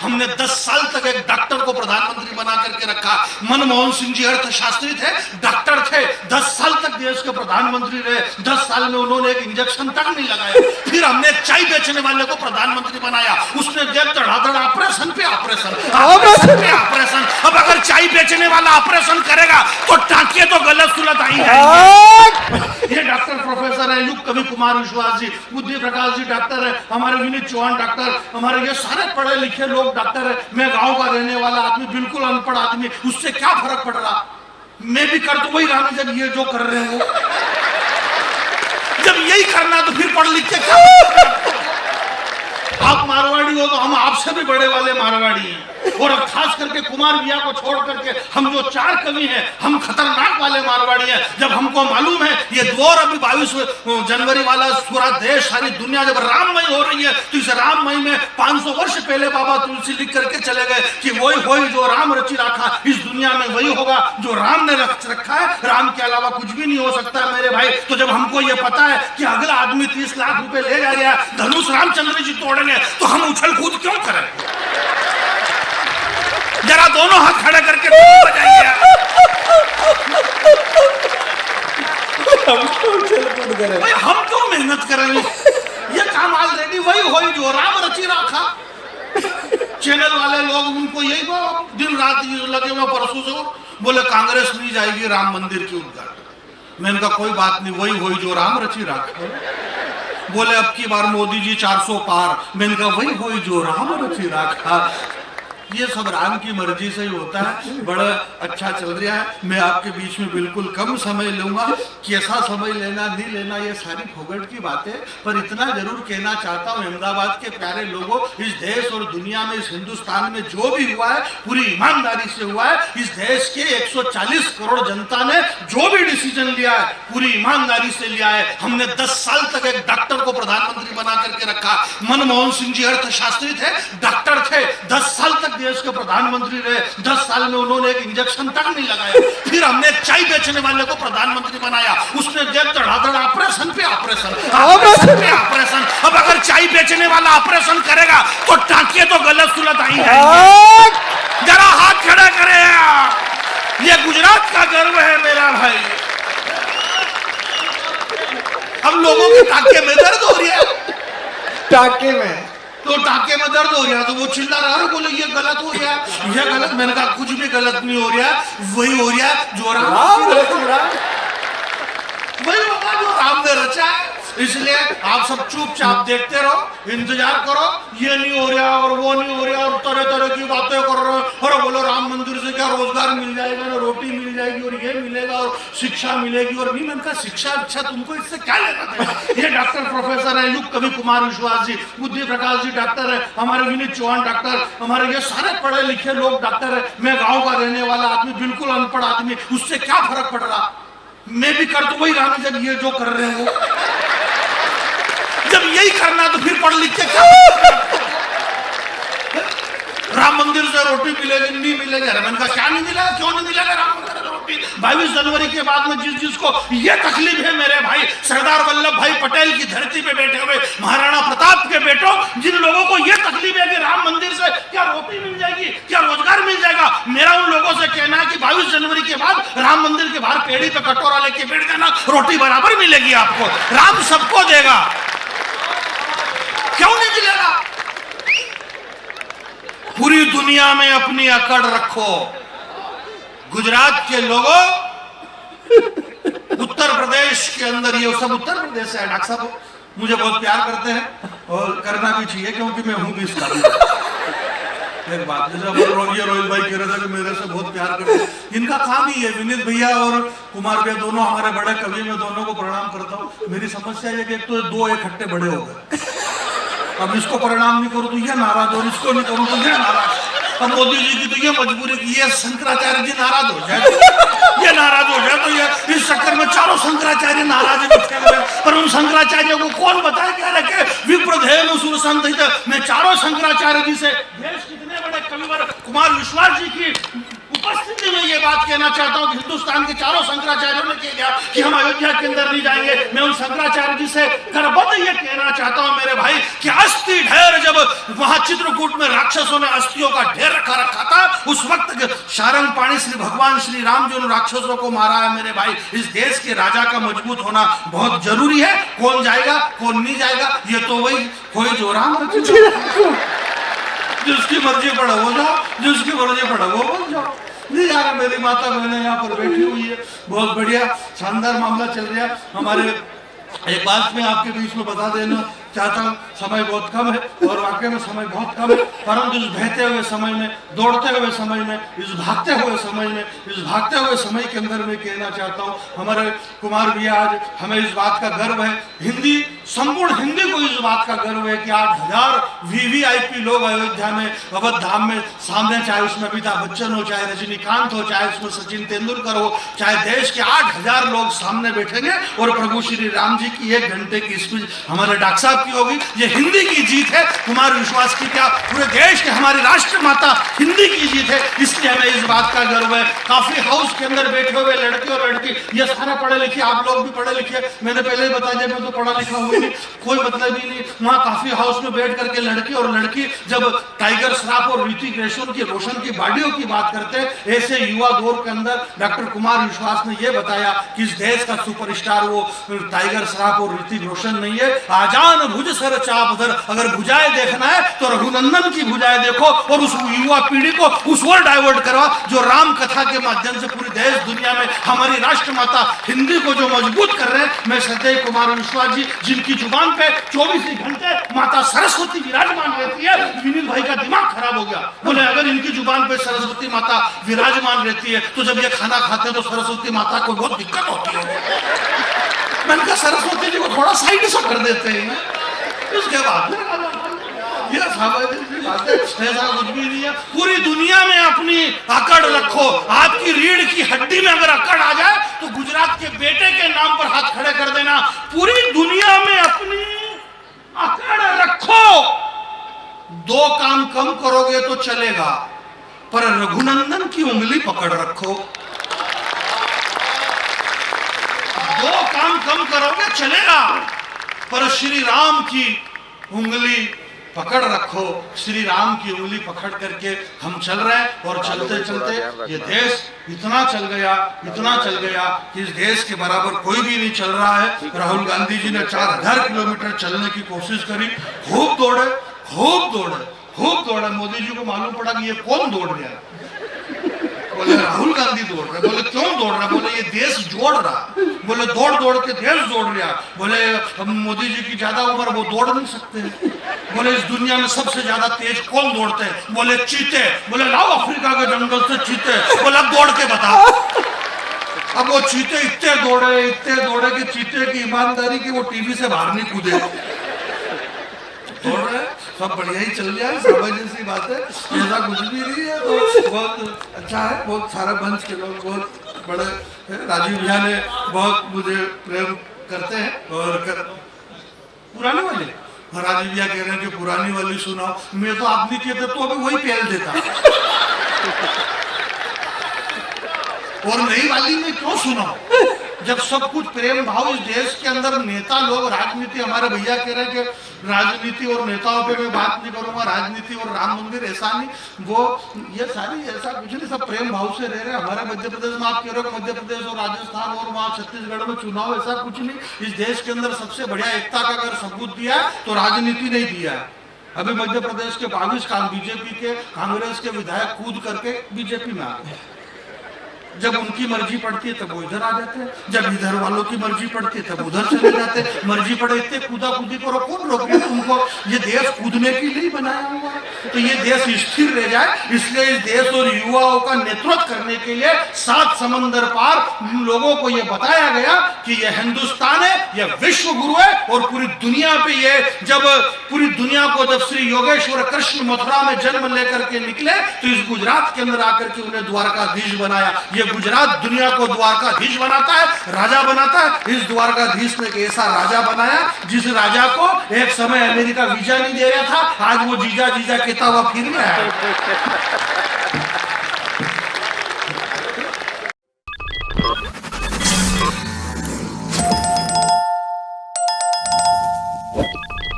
हमने 10 साल तक एक डॉक्टर को प्रधानमंत्री बना करके रखा। मनमोहन सिंह जी अर्थशास्त्री थे, डॉक्टर थे, 10 साल तक देश के प्रधानमंत्री रहे। 10 साल में उन्होंने एक इंजेक्शन तक नहीं लगाया। फिर हमने चाय बेचने वाले को प्रधानमंत्री बनाया, उसने धड़ाधड़ ऑपरेशन पे ऑपरेशन, ऑपरेशन पे ऑपरेशन। अब अगर चाय बेचने वाला ऑपरेशन करेगा तो टांके तो गलत सुलत आई जाएंगे। ये डॉक्टर प्रोफेसर है युग कवि कुमार विश्वास जी, बुद्धि प्रकाश जी डॉक्टर है, हमारे विनीत चौहान डॉक्टर, हमारे ये सारे पढ़े लिखे लोग डॉक्टर है। मैं गांव का रहने वाला आदमी, बिल्कुल अनपढ़ आदमी, उससे क्या फर्क पड़ रहा? मैं भी कर तो वही रहा हूं जब ये जो कर रहे हो। जब यही करना तो फिर पढ़ लिख के क्या? आप मारवाड़ी हो तो हम आपसे भी बड़े वाले मारवाड़ी हैं। और अब खास करके कुमार बिया को छोड़ करके हम जो 4 कवि हैं, हम खतरनाक वाले मारवाड़ी हैं। जब हमको मालूम है ये दौर अभी 22 जनवरी वाला पूरा देश, सारी दुनिया जब राममय हो रही है, तो इस राममय में 500 वर्ष पहले बाबा तुलसी लिख करके चले गए कि वही होई जो राम रचि रखा, इस दुनिया में वही होगा जो राम ने रखा है, राम के अलावा कुछ भी नहीं हो सकता मेरे भाई। तो जब हमको ये पता है कि अगला आदमी 30 लाख रुपए ले जा रहा है, धनुष रामचंद्र जी तोड़ेंगे, तो हम उछल कूद क्यों करें? जरा दोनों हाथ खड़े करके बजाइए। हम क्यों मेहनत करेंगे? ये काम ऑलरेडी वही होई जो राम रचि रखा। चैनल वाले लोग उनको यही दिन रात लगे हुए, परसों से बोले कांग्रेस नहीं जाएगी राम मंदिर की उद्घाटन। मैंने कहा कोई बात नहीं, वही होई जो राम रचि रखा। बोले अब की बार मोदी जी 400 पार। मैंने कहा वही होई जो राम रचि रखा। ये सब राम की मर्जी से ही होता है। बड़ा अच्छा चल रहा है। मैं आपके बीच में बिल्कुल कम समय लूंगा, कैसा समय लेना नहीं लेना ये सारी फोगट की बातें, पर इतना जरूर कहना चाहता हूँ अहमदाबाद के प्यारे लोगों, इस देश और दुनिया में, इस हिंदुस्तान में जो भी हुआ है पूरी ईमानदारी से हुआ है। इस देश के 140 करोड़ जनता ने जो भी डिसीजन लिया है पूरी ईमानदारी से लिया है। हमने 10 साल तक एक डॉक्टर को प्रधानमंत्री बना करके रखा। मनमोहन सिंह जी अर्थशास्त्री थे, डॉक्टर थे, 10 साल तक देश के प्रधानमंत्री रहे। 10 साल में उन्होंने एक इंजेक्शन तक नहीं लगाया। फिर हमने चाय बेचने वाले को प्रधानमंत्री बनाया, उसने धड़ाधड़ ऑपरेशन पे ऑपरेशन, ऑपरेशन पे ऑपरेशन। अब अगर चाय बेचने वाला ऑपरेशन करेगा तो टांके तो गलत सुलत आई जाएंगे। जरा हाथ खड़ा करें। ये गुजरात का गर्व है मेरा भाई। हम लोगों के टांके में दर्द हो रही है, टांके में तो टांके में दर्द हो रहा है तो वो चिल्ला रहा है, बोले ये गलत हो गया, ये गलत। मैंने कहा कुछ भी गलत नहीं हो रहा, वही हो रहा जो वही होगा जो राम ने रचा है। इसलिए आप सब चुपचाप देखते रहो, इंतजार करो। ये नहीं हो रहा और वो नहीं हो रहा और तरह तरह की बातें कर रहे हो। और बोलो राम मंदिर से क्या रोजगार मिल जाएगा, ना रोटी मिल जाएगी और ये मिलेगा और शिक्षा मिलेगी। और नहीं, मैंने कहा शिक्षा अच्छा तुमको इससे क्या लेना देना? ये डॉक्टर प्रोफेसर है युग कवि कुमार विश्वास जी, बुद्धि प्रकाश जी डॉक्टर है, हमारे विनीत चौहान डॉक्टर, हमारे ये सारे पढ़े लिखे लोग डॉक्टर है। मैं गाँव का रहने वाला आदमी, बिल्कुल अनपढ़ आदमी, उससे क्या फर्क पड़ रहा? मैं भी कर तो वही रहा हूं जब ये जो कर रहे हो। जब यही करना तो फिर पढ़ लिख के क्या? राम मंदिर से रोटी मिलेगी नहीं मिलेगी? मैंने कहा क्या नहीं मिलेगा, क्यों नहीं मिलेगा राम मंदिर से रोटी? 22 जनवरी के बाद में जिसको ये तकलीफ है मेरे भाई, सरदार वल्लभ भाई पटेल की धरती पे बैठे हुए महाराणा प्रताप के बेटों, जिन लोगों को ये तकलीफ है कि राम मंदिर से क्या रोटी मिल जाएगी, क्या रोजगार मिल जाएगा, मेरा उन लोगों से कहना है कि 22 जनवरी के बाद राम मंदिर के बाहर पेड़ी पे कटोरा लेके बैठ जाना, रोटी बराबर मिलेगी आपको। राम सबको देगा, क्यों नहीं मिलेगा? पूरी दुनिया में अपनी अकड़ रखो। गुजरात के लोगों, उत्तर प्रदेश के अंदर, ये सब उत्तर प्रदेश से है। डॉक्टर साहब मुझे बहुत प्यार करते हैं और करना भी चाहिए क्योंकि मैं हूं भी इसका। एक बात जैसे ये रोहित भाई कह रहे थे कि मेरे से बहुत प्यार करते हैं, इनका काम ही है। विनीत भैया और कुमार भैया दोनों हमारे बड़े कवि, मैं दोनों को प्रणाम करता हूँ। मेरी समस्या ये कि एक तो 2 इकट्ठे बड़े हो गए, अब इसको प्रणाम नहीं करूं तो ये नाराज और इसको नहीं करूं तो ये नाराज। अब मोदी जी की तो ये मजबूरी कि ये शंकराचार्य जी नाराज हो जाए, ये नाराज हो जाए, तो ये इस चक्कर में चारों शंकराचार्य नाराज है। पर उन शंकराचार्यों को कौन बताए क्या रखे? विप्रधेनु सुर संत। मैं चारों शंकराचार्य जी से देश कितने बड़े कविवर कुमार विश्वास जी की उपस्थिति में ये बात कहना चाहता हूँ कि हिंदुस्तान के चारों शंकराचार्यों ने कह दिया कि हम अयोध्या के अंदर नहीं जाएंगे। मैं उन शंकराचार्य जी से करबद्ध ये कहना चाहता हूँ मेरे भाई कि अस्थि ढेर, जब वहां चित्रकूट में राक्षसों ने अस्थियों का ढेर रखा था, उस वक्त शारंग पाणी श्री भगवान श्री राम जी उन राक्षसों को मारा है मेरे भाई। इस देश के राजा का मजबूत होना बहुत जरूरी है। कौन जाएगा कौन नहीं जाएगा ये तो वही कोई जो राम जिसकी मर्जी पड़ा वो जाओ, जिसकी मर्जी पड़ा वो बन जाओ। नहीं यार, मेरी माता बहने यहाँ पर बैठी हुई है, बहुत बढ़िया शानदार मामला चल रहा है। हमारे एक बात मैं आपके बीच में बता देना चाहता हूँ, समय बहुत कम है और वाकई में समय बहुत कम है, परंतु इस बहते हुए समय में, दौड़ते हुए समय में, इस भागते हुए समय में, इस भागते हुए समय के अंदर मैं कहना चाहता हूँ हमारे कुमार भैया, आज हमें इस बात का गर्व है, हिंदी संपूर्ण हिंदी को इस बात का गर्व है कि 8,000 VVIP लोग अयोध्या में अवध धाम में सामने, चाहे उसमें अमिताभ बच्चन हो, चाहे रजनीकांत हो, चाहे उसमें सचिन तेंदुलकर हो, चाहे देश के 8,000 लोग सामने बैठेंगे और प्रभु श्री राम जी की 1 घंटे की स्पीच हमारे डॉक्टर साहब की होगी। ये हिंदी की जीत है, कुमार विश्वास की क्या, पूरे देश के हमारी राष्ट्र माता हिंदी की जीत है, इसलिए हमें इस बात का गर्व है। काफी हाउस के अंदर बैठे हुए लड़के और लड़की, ये सारे पढ़े लिखे, आप लोग भी पढ़े लिखे, मैंने पहले ही बता दिया मैं तो पढ़ा लिखा हुआ नहीं, कोई मतलब ही नहीं। वहाँ काफी हाउस में बैठ करके लड़के और लड़की जब टाइगर श्रॉफ और ऋतिक रोशन की बॉडियों की बात करते हैं, ऐसे युवा दौर के अंदर डॉक्टर कुमार विश्वास ने यह बताया कि इस देश का सुपरस्टार वो टाइगर श्रॉफ और ऋतिक रोशन नहीं है। आजान भुज सर चाप धर, अगर भुजाएं देखना है तो रघुनंदन की भुजाएं देखो और उस युवा पीढ़ी को उस ओर डाइवर्ट करवा जो राम कथा के माध्यम से पूरी देश दुनिया में हमारी राष्ट्र माता हिंदी को जो मजबूत कर रहे हैं। मैं सदैव कुमार विश्वास जी, जिनकी जुबान पे 24 घंटे माता सरस्वती विराजमान रहती है, विनीत भाई का दिमाग खराब हो गया, बोले अगर इनकी जुबान पे सरस्वती माता विराजमान रहती है तो जब ये खाना खाते हैं तो सरस्वती माता को बहुत दिक्कत होती है। मैंने कहा सरस्वती जी को थोड़ा साइड से कर देते हैं। उसके बाद ये ऐसा कुछ भी नहीं है। पूरी दुनिया में अपनी अकड़ रखो, आपकी रीढ़ की हड्डी में अगर अकड़ आ जाए तो गुजरात के बेटे के नाम पर हाथ खड़े कर देना। पूरी दुनिया में अपनी अकड़ रखो, 2 काम कम करोगे तो चलेगा, पर रघुनंदन की उंगली पकड़ रखो। 2 काम कम करोगे चलेगा, पर श्री राम की उंगली पकड़ रखो। श्री राम की उंगली पकड़ करके हम चल रहे हैं और चलते चलते ये देश इतना चल गया कि इस देश के बराबर कोई भी नहीं चल रहा है। राहुल गांधी जी ने 4000 किलोमीटर चलने की कोशिश करी, खूब दौड़े। मोदी जी को मालूम पड़ा कि ये कौन दौड़ रहा है, बोले राहुल गांधी दौड़ रहे। बोले क्यों दौड़ रहा? बोले ये देश जोड़ रहा। बोले दौड़ के देश जोड़ रहा। बोले मोदी जी की ज्यादा उम्र, वो दौड़ नहीं सकते। बोले इस दुनिया में सबसे ज्यादा तेज कौन दौड़ते हैं? बोले चीते। बोले लाओ अफ्रीका के जंगल से चीते। बोले अब दौड़ के बता। अब वो चीते इतने दौड़े कि चीते की ईमानदारी की वो टीवी से बाहर नहीं कूदे। दौड़ रहे सब बढ़िया ही चल रहा है, सामान्य सी बात है, ऐसा कुछ भी नहीं है। तो बहुत अच्छा है, बहुत सारा मंच के लोग बहुत बड़े, राजीव भैया ने बहुत मुझे प्रेम करते हैं और पुराने वाले राजीव भैया कह रहे हैं कि पुरानी वाली सुनाओ। मैं तो आप नहीं कहते तो अभी वही पहल देता और नई वाली में क्यों सुनाओ जब सब कुछ प्रेम भाव इस देश के अंदर। नेता लोग राजनीति, हमारे भैया कह रहे हैं कि राजनीति और नेताओं पे मैं बात नहीं करूंगा, राजनीति और राम मंदिर ऐसा नहीं, वो ये सारी ऐसा कुछ नहीं, सब प्रेम भाव से रह रहे हैं। हमारे मध्य प्रदेश में आप कह रहे हो मध्य प्रदेश और राजस्थान और वहाँ छत्तीसगढ़ में चुनाव, ऐसा कुछ नहीं। इस देश के अंदर सबसे बढ़िया एकता का अगर सबूत दिया तो राजनीति नहीं दिया है। अभी मध्य प्रदेश के 22 बीजेपी के, कांग्रेस के विधायक कूद करके बीजेपी में आ गए। जब उनकी मर्जी पड़ती है तब वो इधर आ जाते हैं, जब इधर वालों की मर्जी पड़ती है तब उधर चले जाते हैं। मर्जी पड़े इतने कूदा-कूदी करो, कौन रोके तुमको? ये देश कूदने के लिए बनाया हुआ है, तो ये देश स्थिर रह जाए, इसलिए इस देश और युवाओं का नेतृत्व करने के लिए 7 समंदर पार लोगों को ये बताया गया कि ये हिंदुस्तान है, ये विश्व गुरु है। और पूरी दुनिया पे ये, जब पूरी दुनिया को जब श्री योगेश्वर कृष्ण मथुरा में जन्म लेकर के निकले तो इस गुजरात के अंदर आकर के उन्हें द्वारकाधीश बनाया। ये गुजरात दुनिया को द्वारकाधीश बनाता है, राजा बनाता है। इस द्वारकाधीश ने एक ऐसा राजा बनाया जिस राजा को एक समय अमेरिका वीजा नहीं दे रहा था, आज वो जीजा कहता हुआ फिर गया है।